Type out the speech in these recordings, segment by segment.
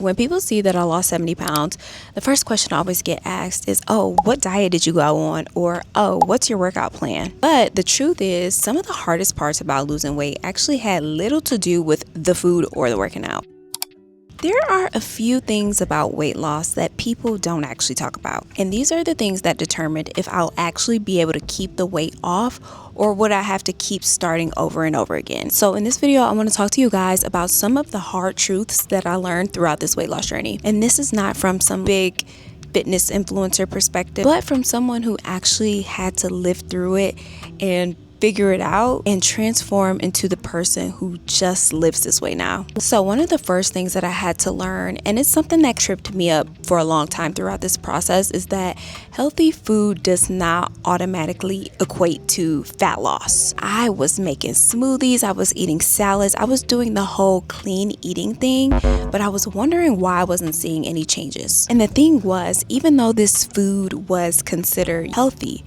When people see that I lost 70 pounds, the first question I always get asked is, oh, what diet did you go on? Or, oh, what's your workout plan? But the truth is, some of the hardest parts about losing weight actually had little to do with the food or the working out. There are a few things about weight loss that people don't actually talk about. And these are the things that determine if I'll actually be able to keep the weight off or would I have to keep starting over and over again. So in this video, I want to talk to you guys about some of the hard truths that I learned throughout this weight loss journey. And this is not from some big fitness influencer perspective, but from someone who actually had to live through it and figure it out and transform into the person who just lives this way now. So one of the first things that I had to learn, and it's something that tripped me up for a long time throughout this process, is that healthy food does not automatically equate to fat loss. I was making smoothies, I was eating salads, I was doing the whole clean eating thing, but I was wondering why I wasn't seeing any changes. And the thing was, even though this food was considered healthy,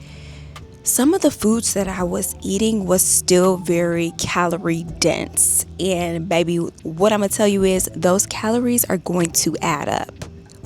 some of the foods that I was eating was still very calorie dense. And baby, what I'm gonna tell you is those calories are going to add up.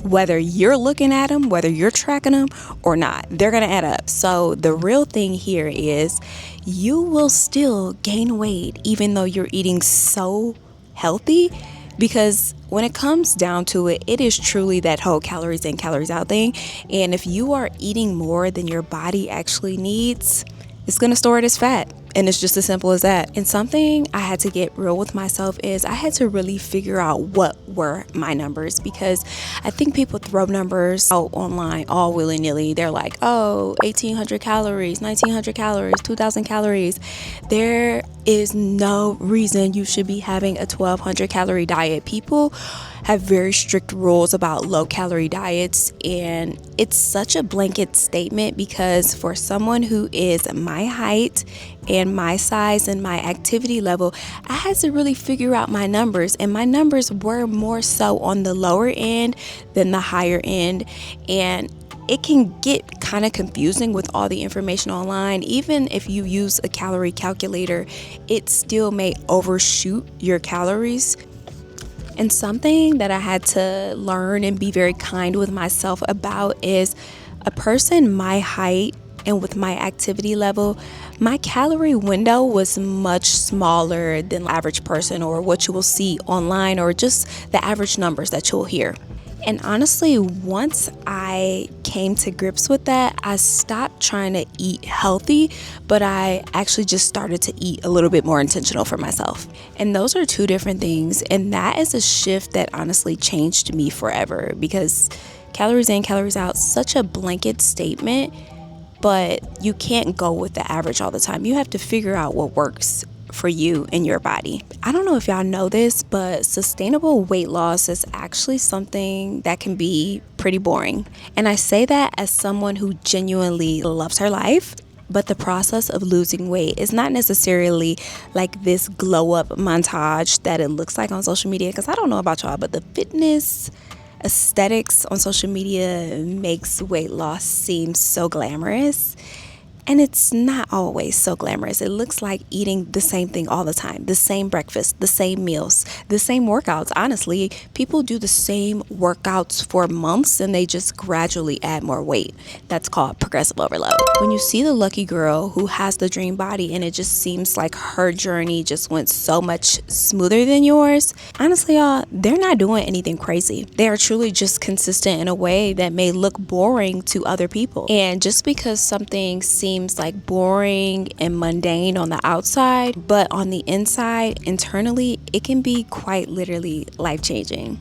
Whether you're looking at them, whether you're tracking them or not, they're gonna add up. So the real thing here is you will still gain weight even though you're eating so healthy, because when it comes down to it, it is truly that whole calories in, calories out thing. And if you are eating more than your body actually needs, it's going to store it as fat. And it's just as simple as that. And something I had to get real with myself is I had to really figure out what were my numbers, because I think people throw numbers out online all willy-nilly. They're like, oh, 1,800 calories, 1,900 calories, 2,000 calories. There is no reason you should be having a 1,200 calorie diet. People have very strict rules about low calorie diets, and it's such a blanket statement because for someone who is my height and my size and my activity level, I had to really figure out my numbers, and my numbers were more so on the lower end than the higher end. And it can get kind of confusing with all the information online. Even if you use a calorie calculator, it still may overshoot your calories. And something that I had to learn and be very kind with myself about is a person my height and with my activity level, my calorie window was much smaller than the average person or what you will see online or just the average numbers that you'll hear. And honestly, once I came to grips with that, I stopped trying to eat healthy, but I actually just started to eat a little bit more intentional for myself. And those are two different things. And that is a shift that honestly changed me forever, because calories in, calories out, such a blanket statement, but you can't go with the average all the time. You have to figure out what works for you and your body. I don't know if y'all know this, but sustainable weight loss is actually something that can be pretty boring. And I say that as someone who genuinely loves her life, but the process of losing weight is not necessarily like this glow up montage that it looks like on social media. Because I don't know about y'all, but the fitness aesthetics on social media makes weight loss seem so glamorous. And it's not always so glamorous. It looks like eating the same thing all the time, the same breakfast, the same meals, the same workouts. Honestly, people do the same workouts for months and they just gradually add more weight. That's called progressive overload. When you see the lucky girl who has the dream body and it just seems like her journey just went so much smoother than yours, honestly, y'all, they're not doing anything crazy. They are truly just consistent in a way that may look boring to other people. And just because something seems like boring and mundane on the outside, but on the inside, internally, it can be quite literally life-changing.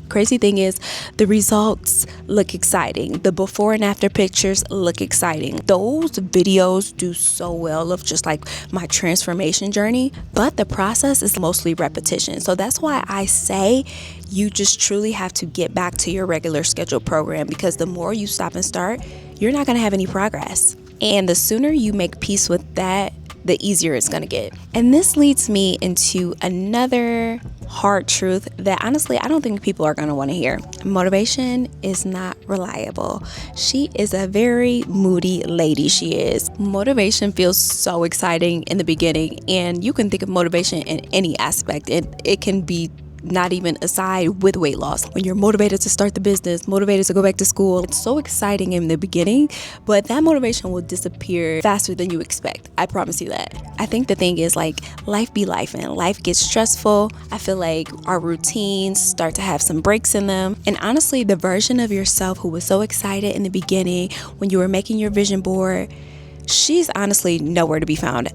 Crazy thing is, the results look exciting. The before and after pictures look exciting. Those videos do so well of just like my transformation journey, but the process is mostly repetition. So that's why I say you just truly have to get back to your regular scheduled program, because the more you stop and start, you're not going to have any progress. And the sooner you make peace with that, the easier it's gonna get. And this leads me into another hard truth that honestly I don't think people are gonna wanna hear. Motivation is not reliable. She is a very moody lady, she is. Motivation feels so exciting in the beginning, and you can think of motivation in any aspect. It can be not even aside with weight loss. When you're motivated to start the business, motivated to go back to school, it's so exciting in the beginning, but that motivation will disappear faster than you expect. I promise you that. I think the thing is, like, life be life and life gets stressful. I feel like our routines start to have some breaks in them. And honestly, the version of yourself who was so excited in the beginning when you were making your vision board, she's honestly nowhere to be found.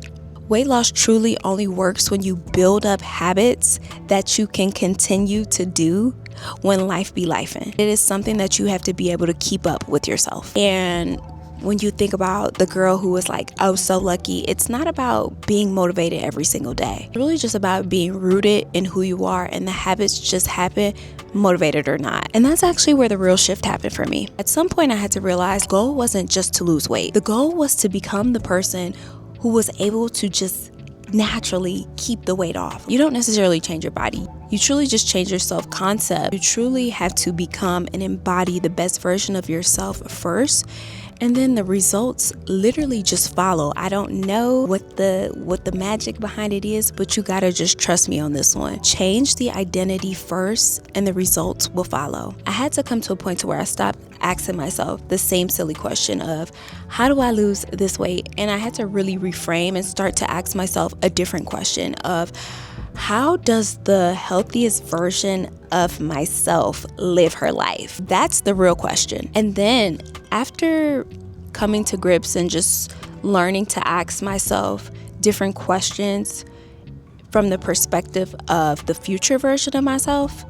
Weight loss truly only works when you build up habits that you can continue to do when life be lifing. It is something that you have to be able to keep up with yourself. And when you think about the girl who was like, oh, so lucky, it's not about being motivated every single day. It's really just about being rooted in who you are, and the habits just happen, motivated or not. And that's actually where the real shift happened for me. At some point I had to realize the goal wasn't just to lose weight. The goal was to become the person who was able to just naturally keep the weight off. You don't necessarily change your body. You truly just change your self-concept. You truly have to become and embody the best version of yourself first, and then the results literally just follow. I don't know what the magic behind it is, but you gotta just trust me on this one. Change the identity first and the results will follow. I had to come to a point to where I stopped asking myself the same silly question of, how do I lose this weight? And I had to really reframe and start to ask myself a different question of, how does the healthiest version of myself live her life? That's the real question. And then after coming to grips and just learning to ask myself different questions from the perspective of the future version of myself,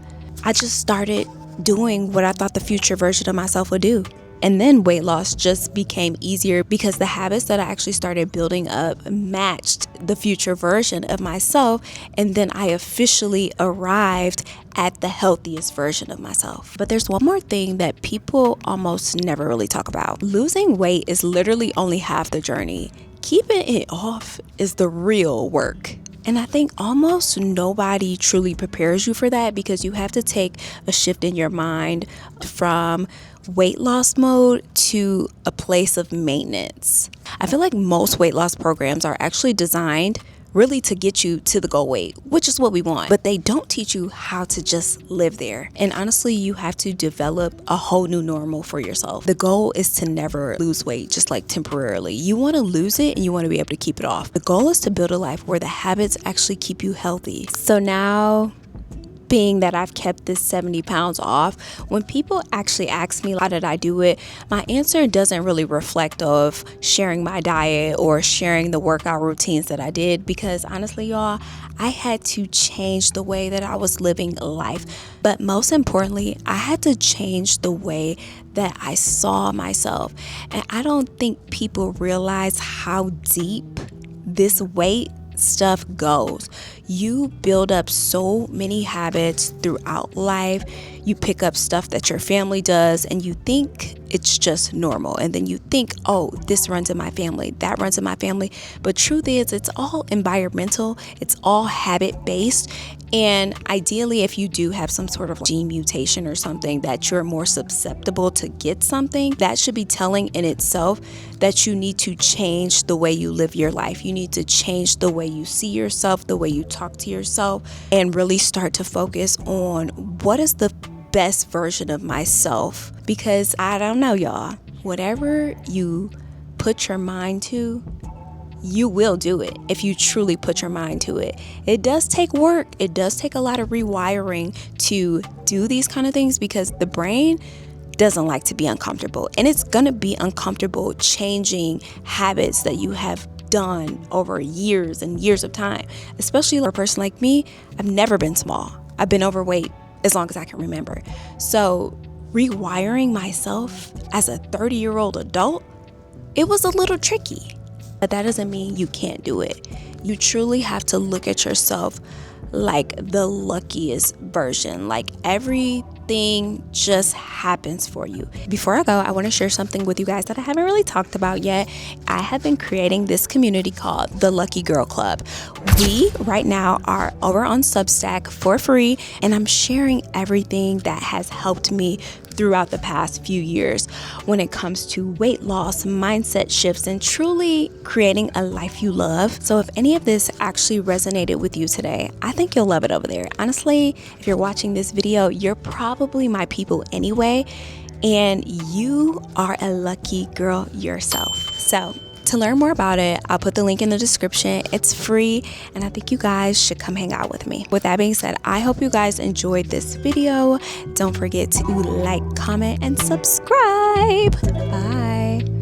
I just started doing what I thought the future version of myself would do. And then weight loss just became easier because the habits that I actually started building up matched the future version of myself. And then I officially arrived at the healthiest version of myself. But there's one more thing that people almost never really talk about. Losing weight is literally only half the journey. Keeping it off is the real work. And I think almost nobody truly prepares you for that, because you have to take a shift in your mind from weight loss mode to a place of maintenance. I feel like most weight loss programs are actually designed really to get you to the goal weight, which is what we want, but they don't teach you how to just live there. And honestly, you have to develop a whole new normal for yourself. The goal is to never lose weight, just like temporarily. You want to lose it and you want to be able to keep it off. The goal is to build a life where the habits actually keep you healthy. So now, being that I've kept this 70 pounds off, when people actually ask me how did I do it, my answer doesn't really reflect of sharing my diet or sharing the workout routines that I did, because honestly, y'all, I had to change the way that I was living life. But most importantly, I had to change the way that I saw myself. And I don't think people realize how deep this weight stuff goes. You build up so many habits throughout life. You pick up stuff that your family does and you think it's just normal. And then you think, oh, this runs in my family, that runs in my family. But truth is, it's all environmental. It's all habit based. And ideally, if you do have some sort of gene mutation or something that you're more susceptible to get something, that should be telling in itself that you need to change the way you live your life. You need to change the way you see yourself, the way you talk to yourself, and really start to focus on what is the best version of myself. Because I don't know, y'all, whatever you put your mind to, you will do it if you truly put your mind to it. It does take work. It does take a lot of rewiring to do these kind of things, because the brain doesn't like to be uncomfortable, and it's going to be uncomfortable changing habits that you have done over years and years of time. Especially for a person like me, I've never been small. I've been overweight as long as I can remember. So rewiring myself as a 30-year-old adult, it was a little tricky. But that doesn't mean you can't do it. You truly have to look at yourself like the luckiest version. Like everything just happens for you. Before I go, I want to share something with you guys that I haven't really talked about yet. I have been creating this community called the Lucky Girl Club. We right now are over on Substack for free, and I'm sharing everything that has helped me throughout the past few years when it comes to weight loss, mindset shifts, and truly creating a life you love. So if any of this actually resonated with you today, I think you'll love it over there. Honestly, if you're watching this video, you're probably my people anyway, and you are a lucky girl yourself. So to learn more about it, I'll put the link in the description. It's free, and I think you guys should come hang out with me. With that being said, I hope you guys enjoyed this video. Don't forget to like, comment, and subscribe. Bye.